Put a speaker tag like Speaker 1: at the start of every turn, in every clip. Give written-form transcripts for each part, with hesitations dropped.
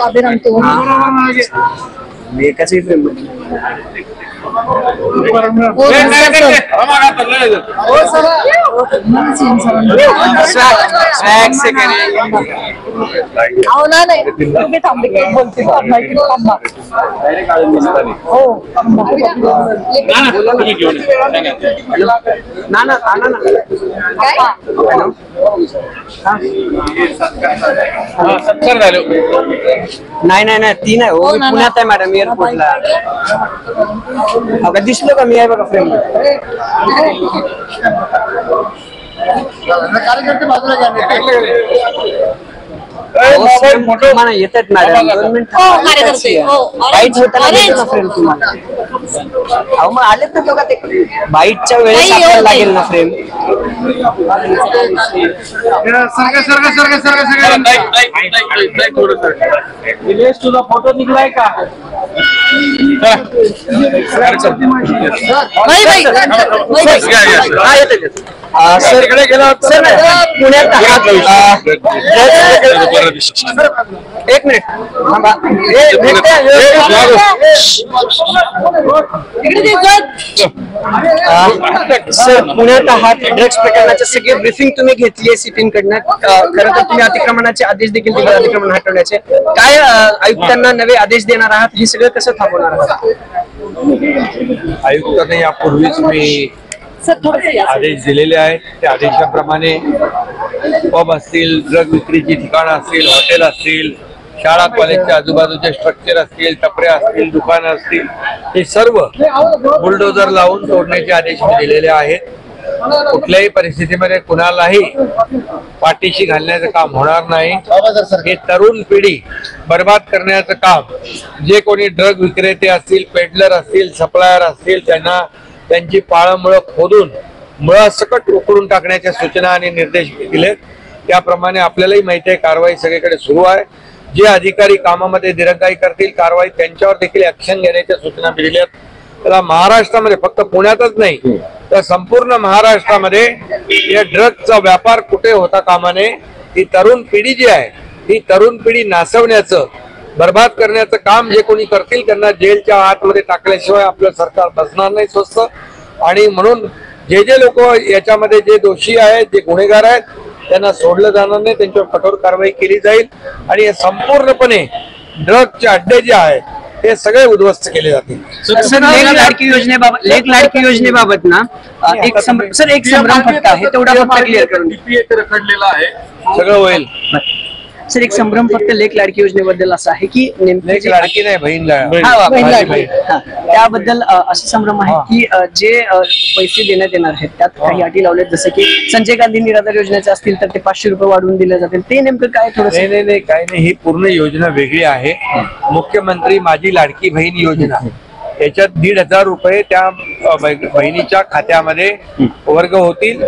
Speaker 1: अभिराम
Speaker 2: मी एकाच फ्रेम नाही ती नाही हो, मी पुण्यात आहे मॅडम, एअरपोर्टला. अगं दिसलो का मी आहे बघा फ्रेम. तुम्हाला येतात मॅडम 2 मिनिटं बाईट होताना फ्रेम तुम्हाला. अहो मग आले तर बघा ते बाईटच्या वेळेस आपल्याला लागेल ना फ्रेम.
Speaker 3: तुझा फोटो निघलाय का?
Speaker 2: सर इकडे गेला पुण्यात. एक मिनिट थांबा. सर पुण्यात आहात, ड्रग्स प्रकरणाचे सगळे ब्रीफिंग तुम्ही घेतली आहे सिटीन कडनं. खरं तर तुम्ही अतिक्रमणाचे आदेश देखील दिले, अतिक्रमण हटवण्याचे. काय आयुक्तांना नवे आदेश देणार आहात? हे सगळं कसं थांबवणार आहात?
Speaker 4: आयुक्तांना यापूर्वीच मी आदेश दिलेले आहेत. त्या आदेशाप्रमाणे पब असतील, ड्रग विक्रीची ठिकाणं असतील, हॉटेल असतील, शाळा कॉलेजच्या आजूबाजूचे स्ट्रक्चर असतील, टपऱ्या असतील, दुकानं असतील, हे सर्व बुलडोजर लावून तोडण्याचे आदेश मी दिलेले आहेत. कुठल्याही परिस्थितीमध्ये कुणालाही पाठीशी घालण्याचं काम होणार नाही. हे तरुण पिढी बर्बाद करण्याचं काम जे कोणी ड्रग विक्रेते असतील, पेडलर असतील, सप्लायर असतील, त्यांना त्यांची पाळंमुळं खोदून मुळासकट उकळून टाकण्याच्या सूचना आणि निर्देश दिले. त्याप्रमाणे आपल्यालाही माहिती आहे कारवाई सगळीकडे सुरू आहे. जे अधिकारी कामामध्ये दिरंगाई करतील कारवाई त्यांच्यावर देखील ऍक्शन घेण्याच्या सूचना दिल्या. त्याला महाराष्ट्रामध्ये फक्त पुण्यातच नाही तर संपूर्ण महाराष्ट्रामध्ये या ड्रग्सचा व्यापार कुठे होता कामा नये. ही तरुण पिढी जी आहे ही तरुण पिढी नासवण्याचं, बर्बाद करण्याचं काम जे कोणी करतील त्यांना जेलच्या आतमध्ये टाकल्याशिवाय आपलं सरकार बसणार नाही स्वस्त. आणि म्हणून जे जे लोक याच्यामध्ये जे दोषी आहेत, जे गुन्हेगार आहेत, त्यांना सोडलं जाणार नाही, त्यांच्यावर कठोर कारवाई केली जाईल. आणि संपूर्णपणे ड्रग्सचे अड्डे जे आहेत ते सगळे उद्ध्वस्त केले जातील.
Speaker 2: लेक लाडकी योजनेबाबत ना एक संभ्रम फटका आहे, तेवढा फक्त क्लिअर करून
Speaker 4: रखडलेला आहे, सगळं होईल.
Speaker 2: सर एक संभ्रम फक्त लेक लाडकी योजनेबद्दल असा आहे की
Speaker 4: नेमकी लाडकी नाही, बहीण
Speaker 2: त्याबद्दल असे संभ्रम आहे की जे पैसे देण्यात येणार आहेत त्यात काही अटी लावल्यात, जसं की संजय गांधी निराधार योजनेचे असतील तर ते 500 रुपये वाढवून दिले जातील. ते नेमकं काय? थोडं
Speaker 4: नाही काही नाही, ही पूर्ण योजना वेगळी आहे. मुख्यमंत्री माझी लाडकी बहीण योजना याच्यात 1,500 रुपये त्या बहिणीच्या खात्यामध्ये वर्ग होतील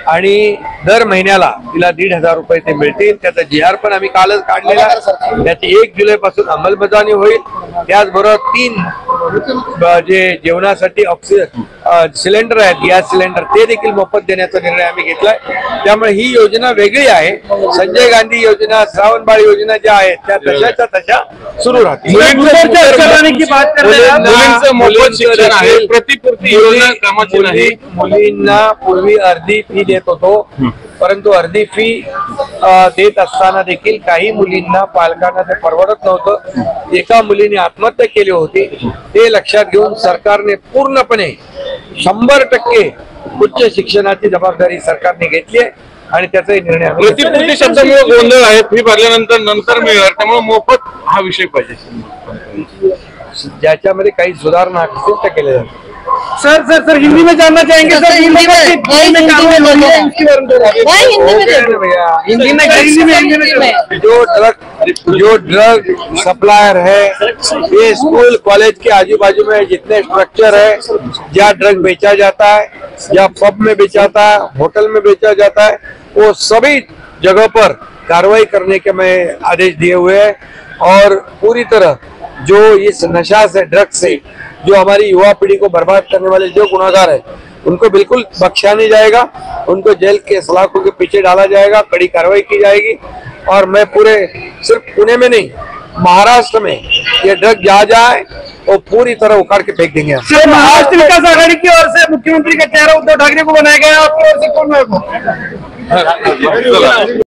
Speaker 4: आणि दर महिन्याला तिला 1,500 रुपये ते मिळतील. त्याचा GR पण आम्ही कालच काढलेला. त्याची 1 जुलै पासून अंमलबजावणी होईल. त्याचबरोबर 3 जे जेवणासाठी सिलेंडर आहेत, गॅस सिलेंडर, ते देखील मोफत देण्याचा निर्णय आम्ही घेतलाय. त्यामुळे ही योजना वेगळी आहे. संजय गांधी योजना, श्रावणबाळ योजना ज्या आहेत त्या तशाच्या तशा सुरू राहतील. मुलींना पूर्वी अर्धी फी देत होतो, परंतु अर्धी फी देत असताना देखील काही मुलींना पालकांना ते परवडत नव्हतं. एका मुलीने आत्महत्या केली होती. ते लक्षात घेऊन सरकारने पूर्णपणे 100% उच्च शिक्षणाची जबाबदारी सरकारने घेतली आहे आणि त्याचाही निर्णय
Speaker 3: प्रतिपूर्ती शब्दामुळे गोंधळ आहे. फी भरल्यानंतर मिळणार, त्यामुळे मोफत हा विषय पाहिजे.
Speaker 4: ज्याच्यामध्ये काही सुधारणा असतील त्या केल्या जातात.
Speaker 3: सर हिंदी में जानना चाहेंगे सर?
Speaker 4: जो ड्रग सप्लायर है, ये स्कूल कॉलेज के आजू बाजू में जितने स्ट्रक्चर है जहाँ ड्रग बेचा जाता है, या पब में बेचा जाता है, होटल में बेचा जाता है, वो सभी जगह पर कार्रवाई करने के मैं आदेश दिए हुए हैं. और पूरी तरह जो इस नशा से, ड्रग्स से जो हमारी युवा पीढ़ी को बर्बाद करने वाले जो गुनाहगार है उनको बिल्कुल बख्शा नहीं जाएगा. उनको जेल के सलाखों के पीछे डाला जाएगा, कड़ी कार्रवाई की जाएगी. और मैं पूरे सिर्फ पुणे में नहीं महाराष्ट्र में ये ड्रग जा जाए तो पूरी तरह उखाड़ के फेंक देंगे हम।
Speaker 1: महाराष्ट्र विकास आघाड़ी की ओर से मुख्यमंत्री का चेहरा उद्धव ठाकरे को बनाया गया, आपकी ओर से कौन है वो?
Speaker 3: चला.